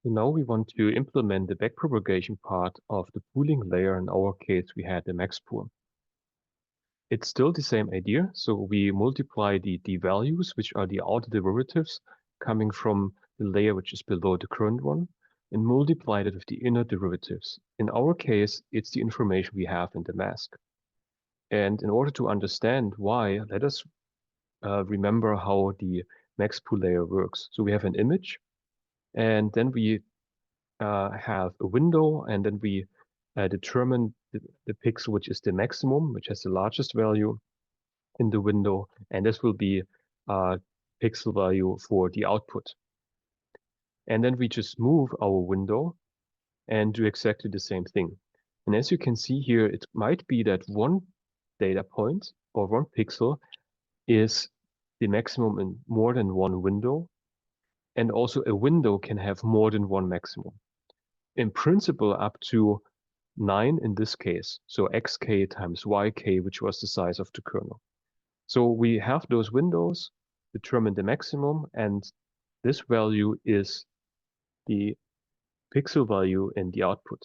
So now we want to implement the backpropagation part of the pooling layer. In our case, we had the max pool. It's still the same idea. So we multiply the values, which are the outer derivatives coming from the layer which is below the current one, and multiply that with the inner derivatives. In our case, it's the information we have in the mask. And in order to understand why, let us remember how the max pool layer works. So we have an image, and then we have a window, and then we determine the pixel which is the maximum, which has the largest value in the window, and this will be pixel value for the output. And then we just move our window and do exactly the same thing. And as you can see here, it might be that one data point or one pixel is the maximum in more than one window, and also a window can have more than one maximum. In principle, up to 9 in this case, so xk times yk, which was the size of the kernel. So we have those windows, determine the maximum, and this value is the pixel value in the output.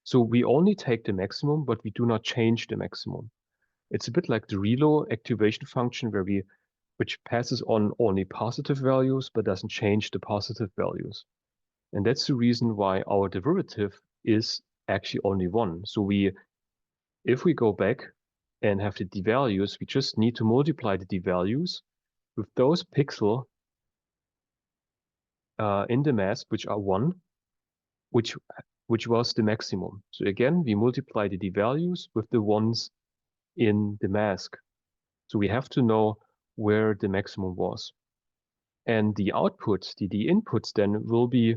So we only take the maximum, but we do not change the maximum. It's a bit like the reload activation function which passes on only positive values, but doesn't change the positive values. And that's the reason why our derivative is actually only one. So if we go back and have the d-values, we just need to multiply the d-values with those pixel in the mask, which are 1, which was the maximum. So again, we multiply the d-values with the ones in the mask. So we have to know where the maximum was. And the output, the inputs then will be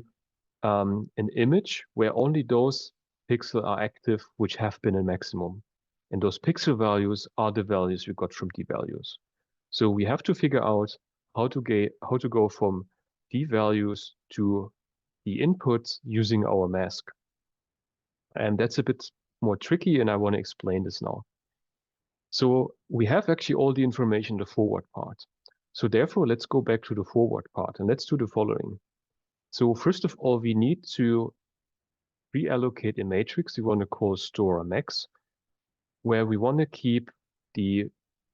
an image where only those pixels are active which have been a maximum. And those pixel values are the values we got from d-values. So we have to figure out how to go from d-values to the inputs using our mask. And that's a bit more tricky, and I want to explain this now. So we have actually all the information in the forward part. So therefore, let's go back to the forward part and let's do the following. So first of all, we need to reallocate a matrix we want to call store max, where we want to keep the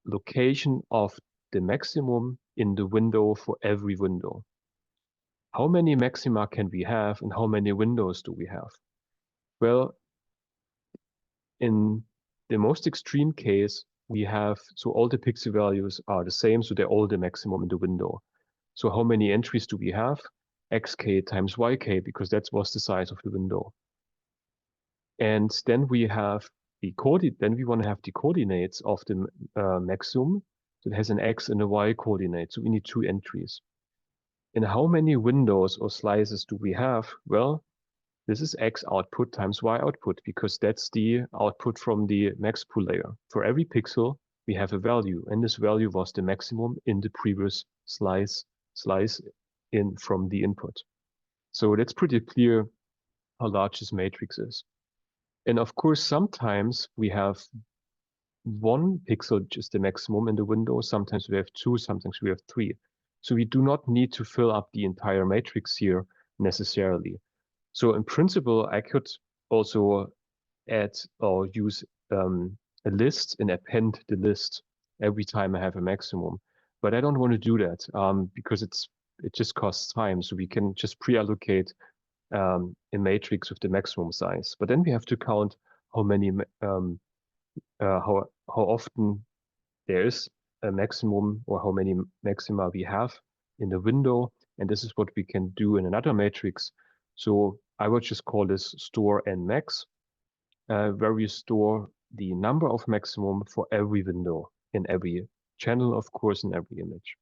location of the maximum in the window for every window. How many maxima can we have and how many windows do we have? Well, in the most extreme case, we have, so all the pixel values are the same, so they're all the maximum in the window. So how many entries do we have? xk times yk, because that was the size of the window. And then we have then we want to have the coordinates of the maximum. So it has an x and a y coordinate. So we need 2 entries. And how many windows or slices do we have? Well, this is x output times y output, because that's the output from the max pool layer. For every pixel, we have a value, and this value was the maximum in the previous slice in from the input. So that's pretty clear how large this matrix is. And of course, sometimes we have 1 pixel, which is the maximum in the window. Sometimes we have 2, sometimes we have 3. So we do not need to fill up the entire matrix here necessarily. So in principle, I could also add or use a list and append the list every time I have a maximum. But I don't want to do that because it just costs time. So we can just pre-allocate a matrix with the maximum size. But then we have to count how many how often there is a maximum or how many maxima we have in the window. And this is what we can do in another matrix. So I would just call this store n max, where we store the number of maximum for every window in every channel, of course, in every image.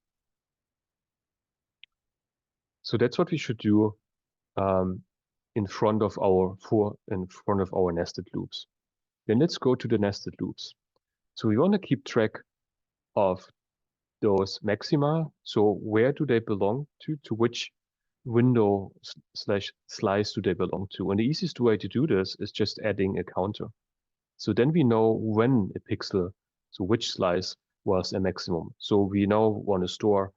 So that's what we should do in front of our nested loops. Then let's go to the nested loops. So we want to keep track of those maxima. So where do they belong to which window / slice do they belong to? And the easiest way to do this is just adding a counter. So then we know when a pixel, so which slice was a maximum. So we now want to store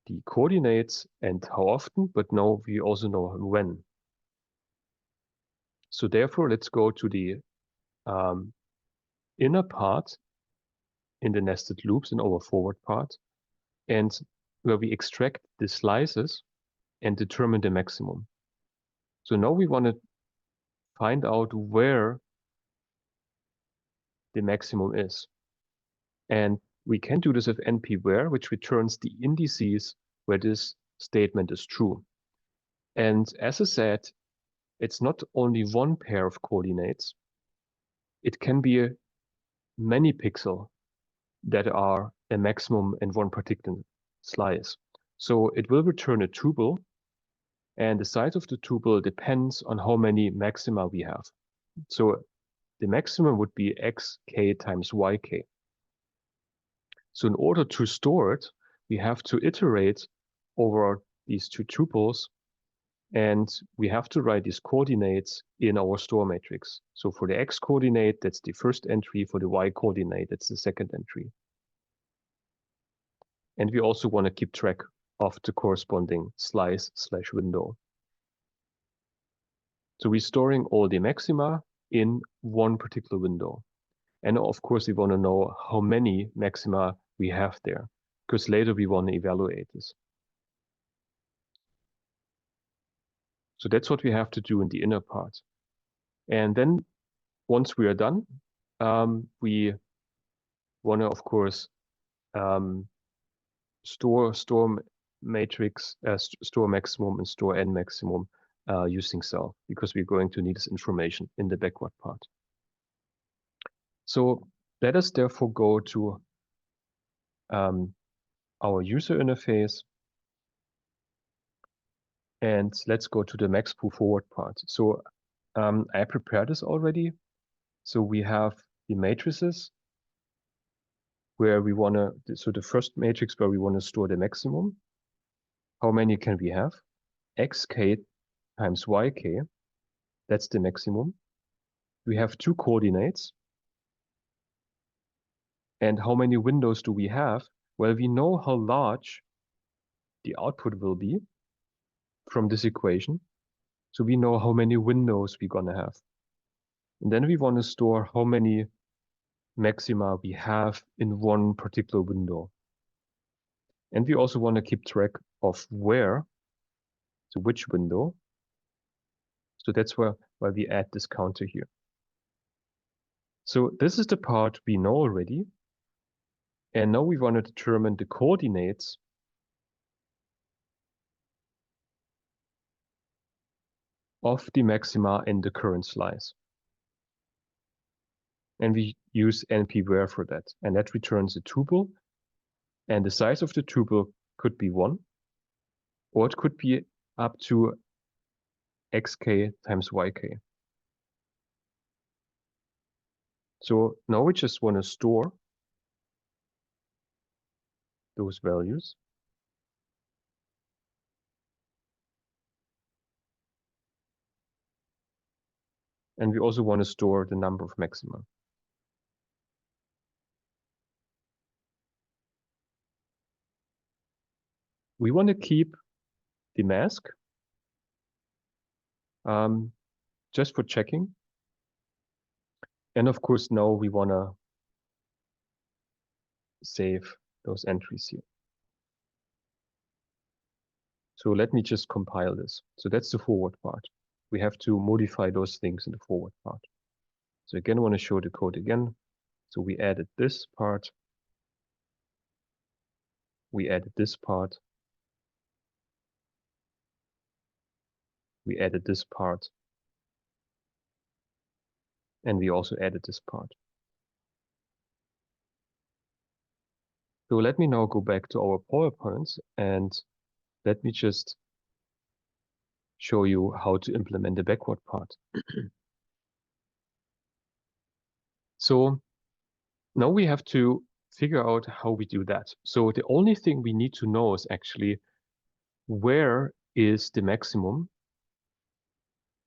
the coordinates and how often, but now we also know when. So therefore, let's go to the inner part in the nested loops in our forward part, and where we extract the slices and determine the maximum. So now we want to find out where the maximum is. And we can do this with np-where, which returns the indices where this statement is true. And as I said, it's not only one pair of coordinates. It can be many pixels that are a maximum in one particular slice. So it will return a tuple, and the size of the tuple depends on how many maxima we have. So the maximum would be xk times yk. So in order to store it, we have to iterate over these two tuples, and we have to write these coordinates in our store matrix. So for the x coordinate, that's the first entry. For the y coordinate, that's the second entry. And we also want to keep track of the corresponding slice/window. So we're storing all the maxima in one particular window. And of course, we want to know how many maxima we have there, because later we want to evaluate this. So that's what we have to do in the inner part. And then once we are done, we want to, of course, store matrix, store maximum and store n maximum using self, because we're going to need this information in the backward part. So let us therefore go to our user interface, and let's go to the maxpoo forward part. So I prepared this already. So we have the matrices where we want to, so the first matrix where we want to store the maximum. How many can we have? Xk times yk, that's the maximum. We have two coordinates. And how many windows do we have? Well, we know how large the output will be from this equation. So we know how many windows we're gonna have. And then we want to store how many maxima we have in one particular window. And we also want to keep track of where, so which window. So that's why we add this counter here. So this is the part we know already. And now we want to determine the coordinates of the maxima in the current slice. And we use np-where for that. And that returns a tuple. And the size of the tuple could be 1, or it could be up to xk times yk. So now we just want to store those values. And we also want to store the number of maxima. We want to keep the mask just for checking. And of course, now we want to save those entries here. So let me just compile this. So that's the forward part. We have to modify those things in the forward part. So again, I want to show the code again. So we added this part. We added this part. We added this part. And we also added this part. So let me now go back to our PowerPoints, and let me just show you how to implement the backward part. So now we have to figure out how we do that. So the only thing we need to know is actually where is the maximum,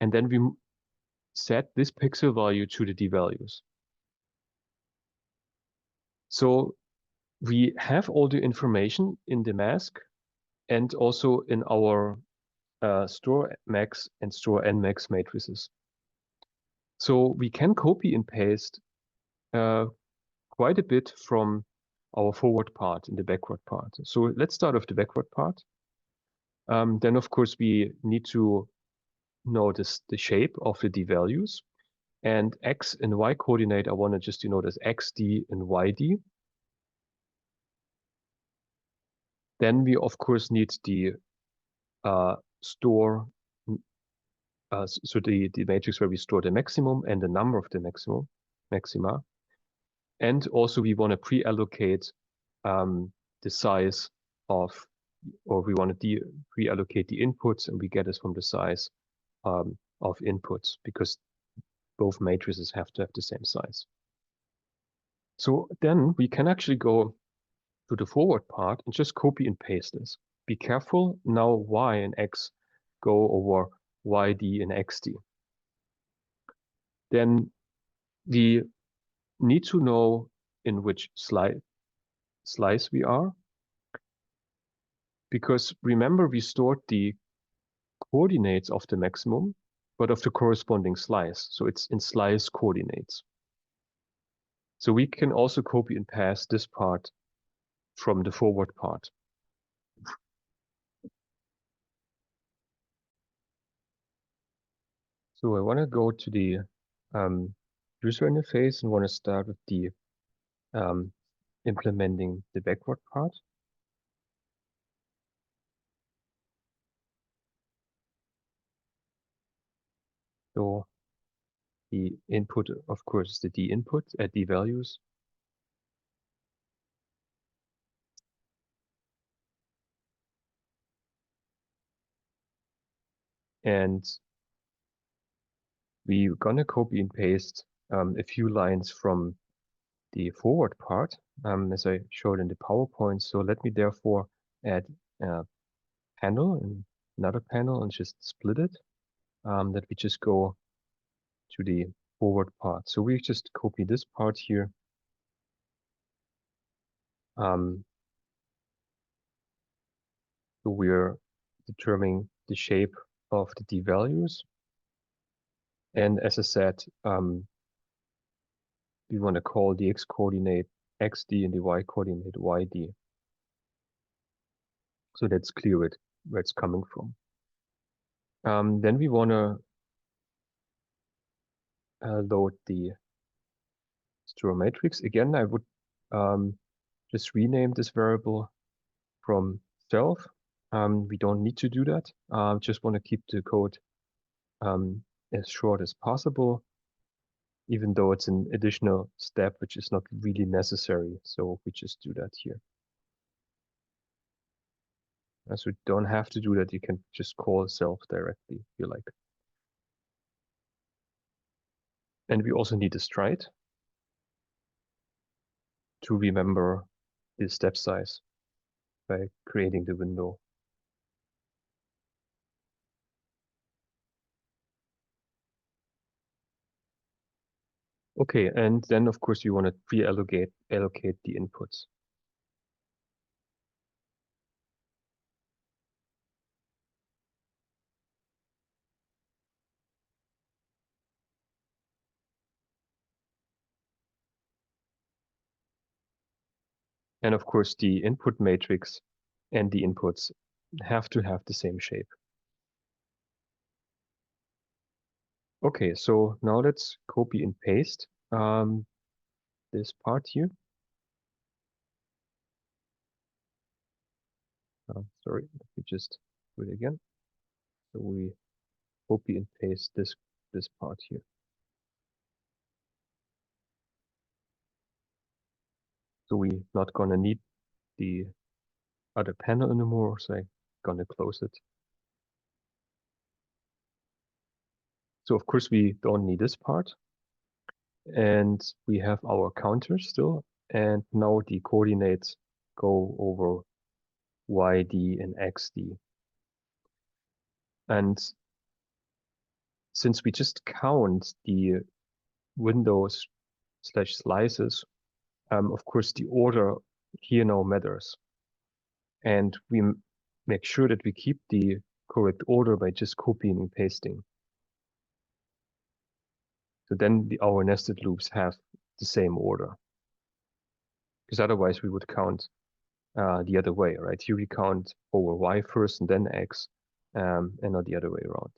and then we set this pixel value to the d values. So we have all the information in the mask and also in our store max and store nmax matrices. So we can copy and paste quite a bit from our forward part in the backward part. So let's start with the backward part. Then of course we need to notice the shape of the d values, and x and y coordinate I want to just denote as xd and yd. Then we of course need the store, so the matrix where we store the maximum and the number of the maxima. And also we want to pre-allocate the size of, or we want to pre-allocate the inputs, and we get this from the size of inputs, because both matrices have to have the same size. So then we can actually go to the forward part and just copy and paste this. Be careful, now y and x go over yd and xd. Then we need to know in which slice we are, because remember we stored the coordinates of the maximum, but of the corresponding slice. So it's in slice coordinates. So we can also copy and paste this part from the forward part. So I want to go to the user interface and want to start with the implementing the backward part. So the input, of course, is the d input at d values. And we're gonna copy and paste a few lines from the forward part, as I showed in the PowerPoint. So let me therefore add a panel and another panel and just split it, that we just go to the forward part. So we just copy this part here. So we're determining the shape of the d values. And as I said, we want to call the x coordinate xd and the y coordinate yd. So that's clear where it's coming from. Then we want to load the store matrix. Again, I would just rename this variable from self. We don't need to do that. Just want to keep the code as short as possible, even though it's an additional step which is not really necessary. So we just do that here. As we don't have to do that, you can just call self directly if you like. And we also need a stride to remember the step size by creating the window. Okay, and then of course you want to pre-allocate the inputs. And of course the input matrix and the inputs have to have the same shape. Okay, so now let's copy and paste this part here. Sorry, let me just do it again. So we copy and paste this part here. So we're not gonna need the other panel anymore, so I'm gonna close it. So of course we don't need this part. And we have our counter still, and now the coordinates go over yd and xd. And since we just count the windows / slices, of course the order here now matters. And we make sure that we keep the correct order by just copying and pasting. So then our nested loops have the same order. Because otherwise we would count the other way, right? Here we count over y first and then x, and not the other way around.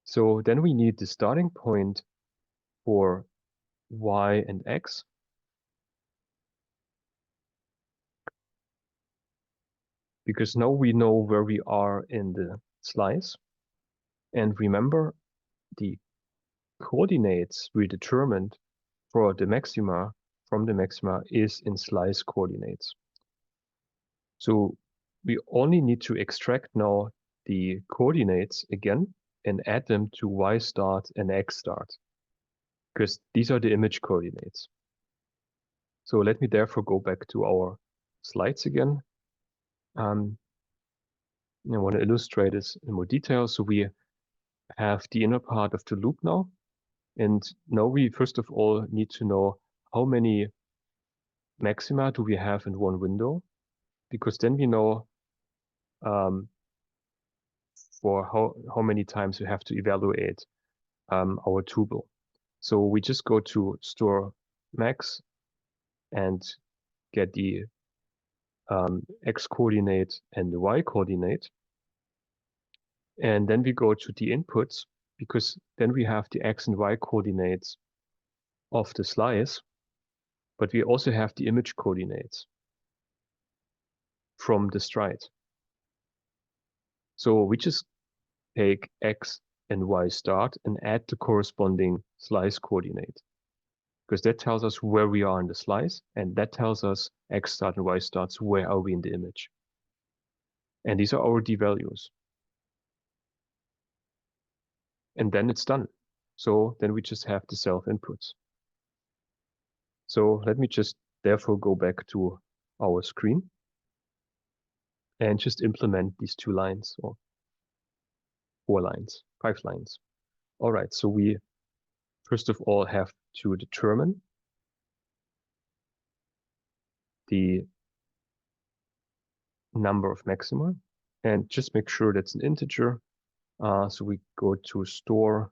So then we need the starting point for y and x. Because now we know where we are in the slice. And remember, the coordinates we determined for the maxima from the maxima is in slice coordinates. So we only need to extract now the coordinates again and add them to y start and x start, because these are the image coordinates. So let me therefore go back to our slides again. I want to illustrate this in more detail. So we have the inner part of the loop now. And now we first of all need to know how many maxima do we have in one window, because then we know for how many times we have to evaluate our tuple. So we just go to store max and get the x coordinate and the y coordinate. And then we go to the inputs, because then we have the x and y coordinates of the slice, but we also have the image coordinates from the stride. So we just take x and y start and add the corresponding slice coordinate, because that tells us where we are in the slice, and that tells us x start and y starts, where are we in the image. And these are our d values. And then it's done. So then we just have the self inputs. So let me just therefore go back to our screen and just implement these 2 lines, or 4 lines, 5 lines. All right, so we first of all have to determine the number of maxima and just make sure that's an integer. So we go to store,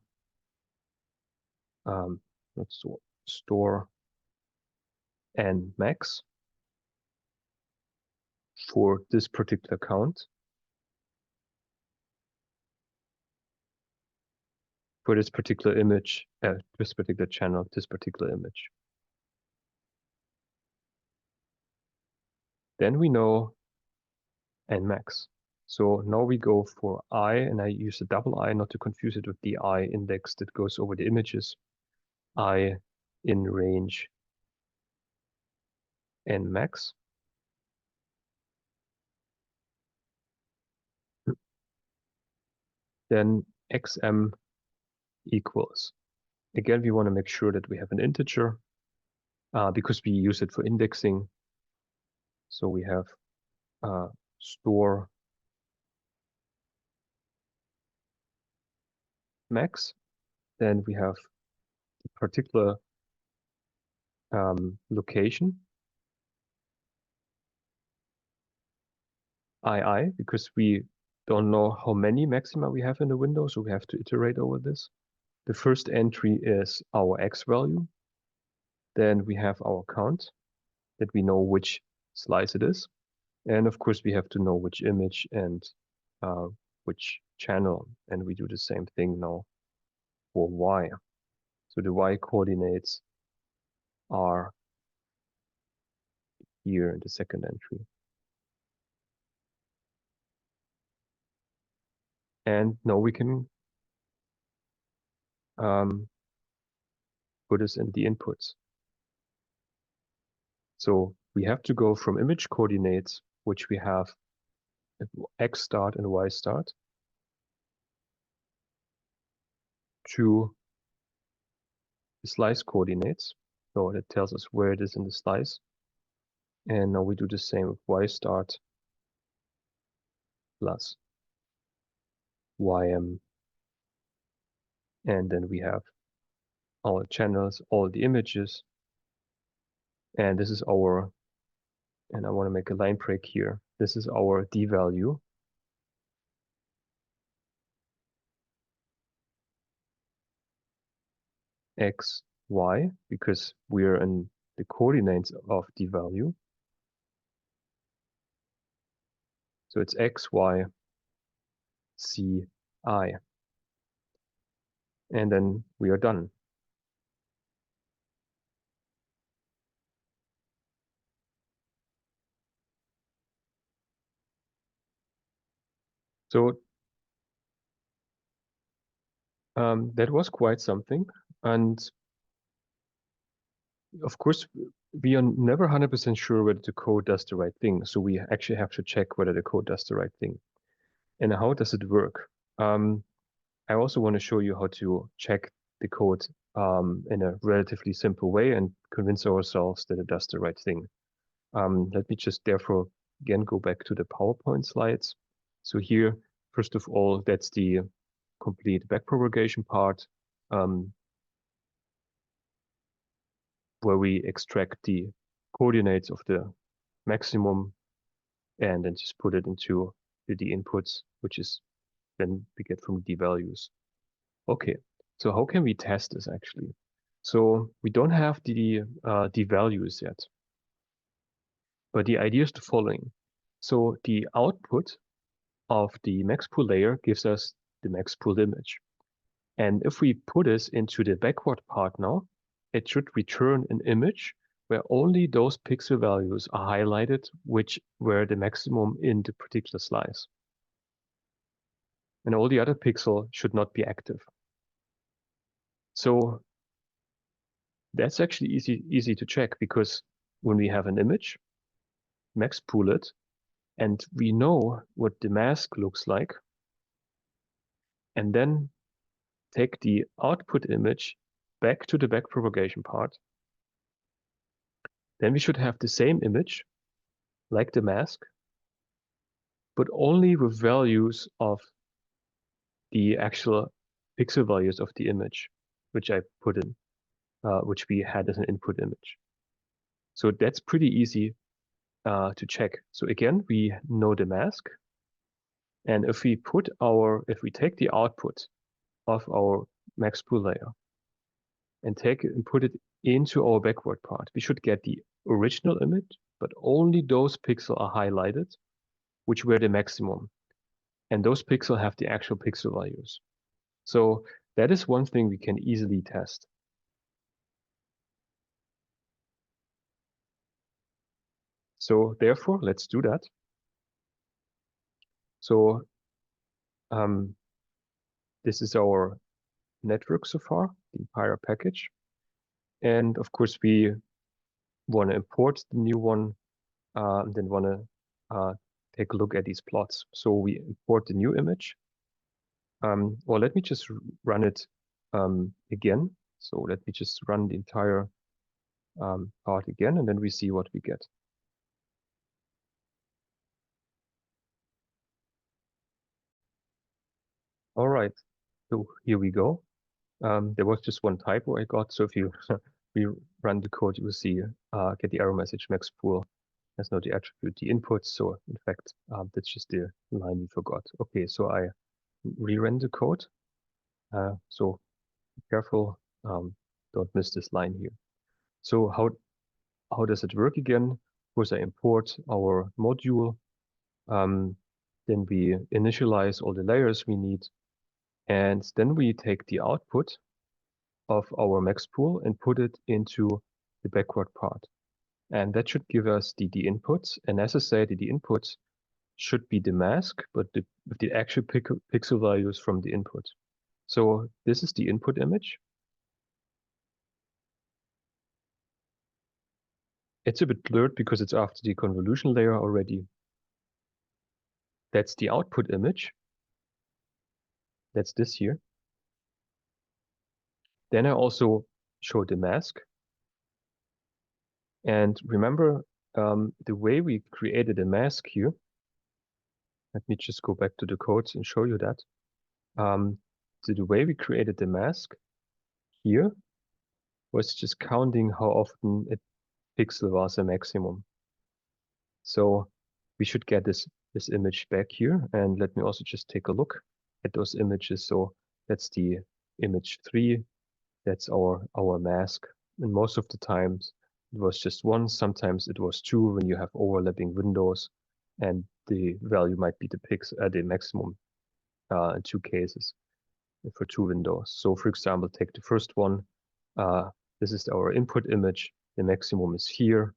store n max for this particular count. For this particular image, this particular channel, this particular image. Then we know n max. So now we go for I, and I use a double I not to confuse it with the I index that goes over the images. I in range n max. Then xm equals. Again, we want to make sure that we have an integer because we use it for indexing. So we have store max. Then we have the particular location II, because we don't know how many maxima we have in the window, so we have to iterate over this. The first entry is our x value. Then we have our count, that we know which slice it is. And of course, we have to know which image and which channel. And we do the same thing now for y. So the y coordinates are here in the second entry. And now we can put this in the inputs. So we have to go from image coordinates, which we have x start and y start, to the slice coordinates. So that tells us where it is in the slice. And now we do the same with y start plus ym. And then we have our channels, all the images. And this is our, and I want to make a line break here. This is our D value. X, Y, because we're in the coordinates of D value. So it's X, Y, C, I. And then we are done. So that was quite something. And of course, we are never 100% sure whether the code does the right thing. So we actually have to check whether the code does the right thing. And how does it work? I also want to show you how to check the code in a relatively simple way and convince ourselves that it does the right thing. Let me just therefore again go back to the PowerPoint slides. So here, first of all, that's the complete backpropagation part, where we extract the coordinates of the maximum and then just put it into the inputs, which is then we get from the values. Okay, so how can we test this actually? So we don't have the values yet, but the idea is the following. So the output of the maxpool layer gives us the maxpool image. And if we put this into the backward part now, it should return an image where only those pixel values are highlighted, which were the maximum in the particular slice. And all the other pixels should not be active. So that's actually easy to check, because when we have an image, maxpool it, and we know what the mask looks like, and then take the output image back to the backpropagation part, then we should have the same image, like the mask, but only with values of the actual pixel values of the image, which I put in, which we had as an input image. So that's pretty easy to check. So again, we know the mask. And if we take the output of our maxpool layer and take it and put it into our backward part, we should get the original image, but only those pixels are highlighted, which were the maximum. And those pixels have the actual pixel values. So that is one thing we can easily test. So therefore, let's do that. So this is our network so far, the entire package. And of course, we want to import the new one, and then want to take a look at these plots. So we import the new image. Or let me just run it again. So let me just run the entire part again, and then we see what we get. All right, so here we go. There was just one typo I got. So if you rerun the code, you will see get the error message maxpool has not the attribute the input. So in fact, that's just the line we forgot. Okay, so I rerun the code. So be careful, don't miss this line here. So how does it work again? First, I import our module. Then we initialize all the layers we need. And then we take the output of our maxpool and put it into the backward part. And that should give us the inputs. And as I said, the inputs should be the mask, but with the actual pixel values from the input. So this is the input image. It's a bit blurred because it's after the convolution layer already. That's the output image. That's this here. Then I also show the mask. And remember the way we created a mask here. Let me just go back to the codes and show you that. So the way we created the mask here was just counting how often a pixel was a maximum. So we should get this image back here. And let me also just take a look at those images. So that's the image 3. That's our mask. And most of the times it was just 1. Sometimes it was 2 when you have overlapping windows, and the value might be the maximum in 2 cases for 2 windows. So for example, take the first one. This is our input image. The maximum is here.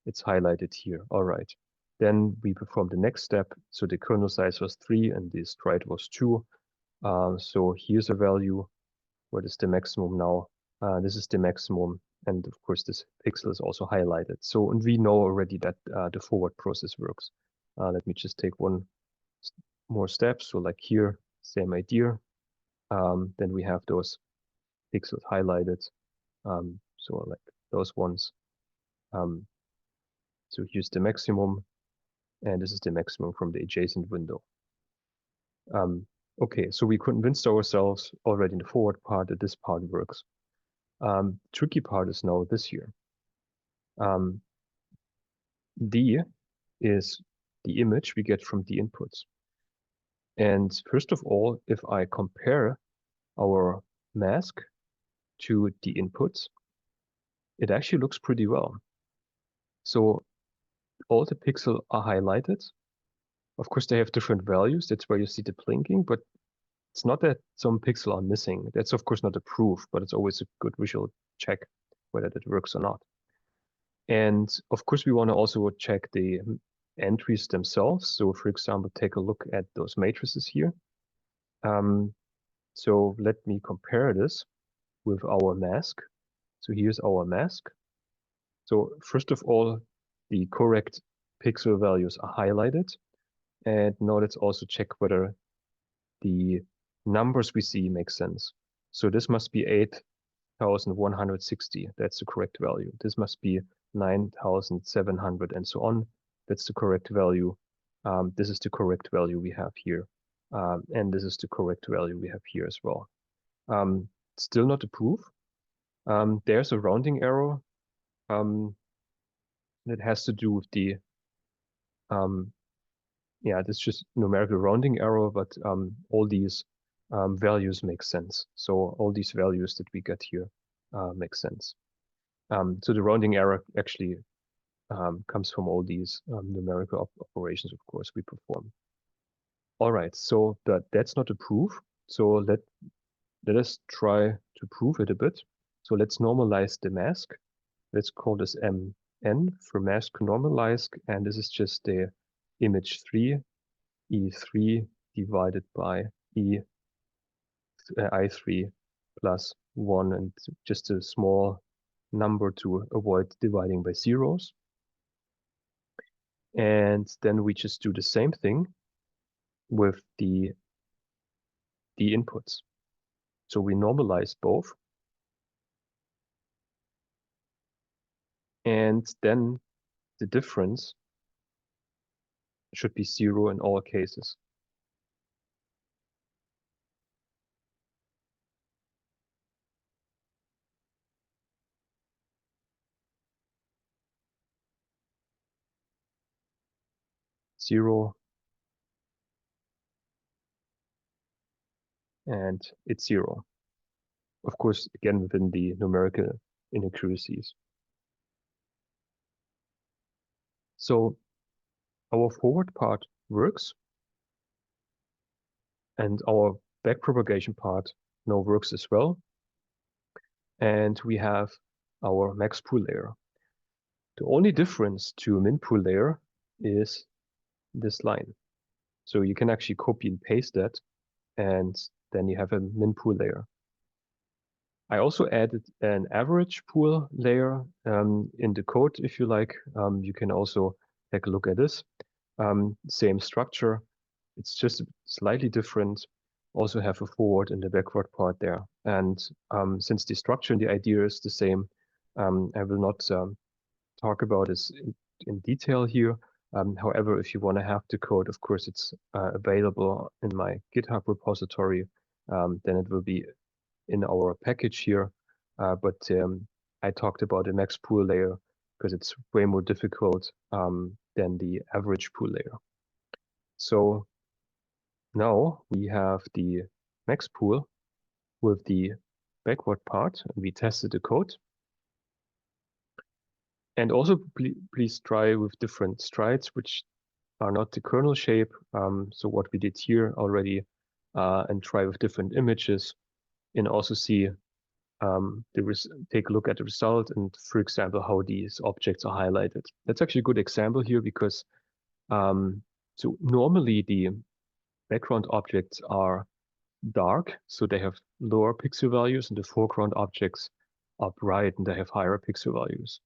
It's highlighted here. All right. Then we perform the next step. So the kernel size was 3 and the stride was 2. So here's a value. What is the maximum now? This is the maximum. And of course, this pixel is also highlighted. So, and we know already that the forward process works. Let me just take one more step. So like here, same idea. Then we have those pixels highlighted. So like those ones. So here's the maximum, and this is the maximum from the adjacent window. Okay, so we convinced ourselves already in the forward part that this part works. Tricky part is now this here. D is the image we get from the inputs. And first of all, if I compare our mask to the inputs, it actually looks pretty well. So all the pixels are highlighted. Of course, they have different values. That's where you see the blinking, but it's not that some pixels are missing. That's of course not a proof, but it's always a good visual check whether that works or not. And of course, we want to also check the entries themselves. So for example, take a look at those matrices here. So let me compare this with our mask. So here's our mask. So first of all, the correct pixel values are highlighted. And now let's also check whether the numbers we see make sense. So this must be 8,160. That's the correct value. This must be 9,700 and so on. That's the correct value. This is the correct value we have here. And this is the correct value we have here as well. Still not a proof. There's a rounding error that has to do with the yeah, that's just numerical rounding error, but all these values make sense. So all these values that we get here make sense. So the rounding error actually comes from all these numerical operations, of course, we perform. All right, so that's not a proof. So let us try to prove it a bit. So let's normalize the mask. Let's call this MN for mask normalized, and this is just the image 3, E3 divided by I3 plus 1, and just a small number to avoid dividing by zeros. And then we just do the same thing with the inputs. So we normalize both. And then the difference should be 0 in all cases. Zero, and it's 0. Of course, again, within the numerical inaccuracies. So our forward part works, and our backpropagation part now works as well. And we have our max pool layer. The only difference to a min pool layer is this line. So you can actually copy and paste that, and then you have a min pool layer. I also added an average pool layer in the code, if you like. You can also take a look at this. Same structure. It's just slightly different. Also have a forward and a backward part there. And since the structure and the idea is the same, I will not talk about this in detail here. However, if you want to have the code, of course, it's available in my GitHub repository. Then it will be in our package here. But I talked about the max pool layer because it's way more difficult than the average pool layer. So now we have the max pool with the backward part, and we tested the code. And also please try with different strides, which are not the kernel shape. So what we did here already, and try with different images, and also see take a look at the result and, for example, how these objects are highlighted. That's actually a good example here because so normally the background objects are dark, so they have lower pixel values, and the foreground objects are bright and they have higher pixel values.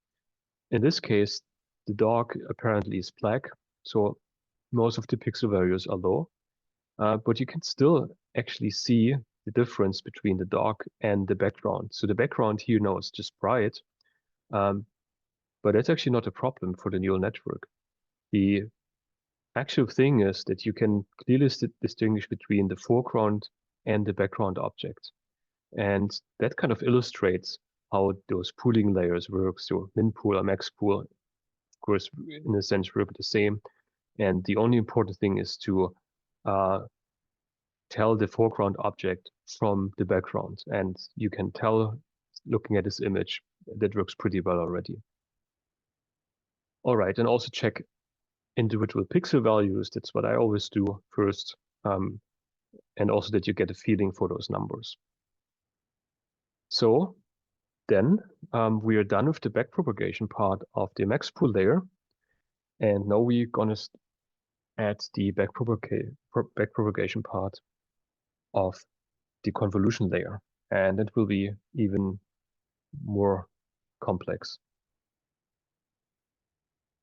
In this case, the dog apparently is black, so most of the pixel values are low, but you can still actually see the difference between the dog and the background. So the background here now is just bright, but that's actually not a problem for the neural network. The actual thing is that you can clearly distinguish between the foreground and the background object. And that kind of illustrates how those pooling layers work. So min pool or max pool, of course, in a sense, work the same. And the only important thing is to tell the foreground object from the background. And you can tell, looking at this image, that works pretty well already. All right, and also check individual pixel values. That's what I always do first. And also that you get a feeling for those numbers. So then we are done with the backpropagation part of the max pool layer. And now we're gonna add the backpropagation part of the convolution layer. And it will be even more complex.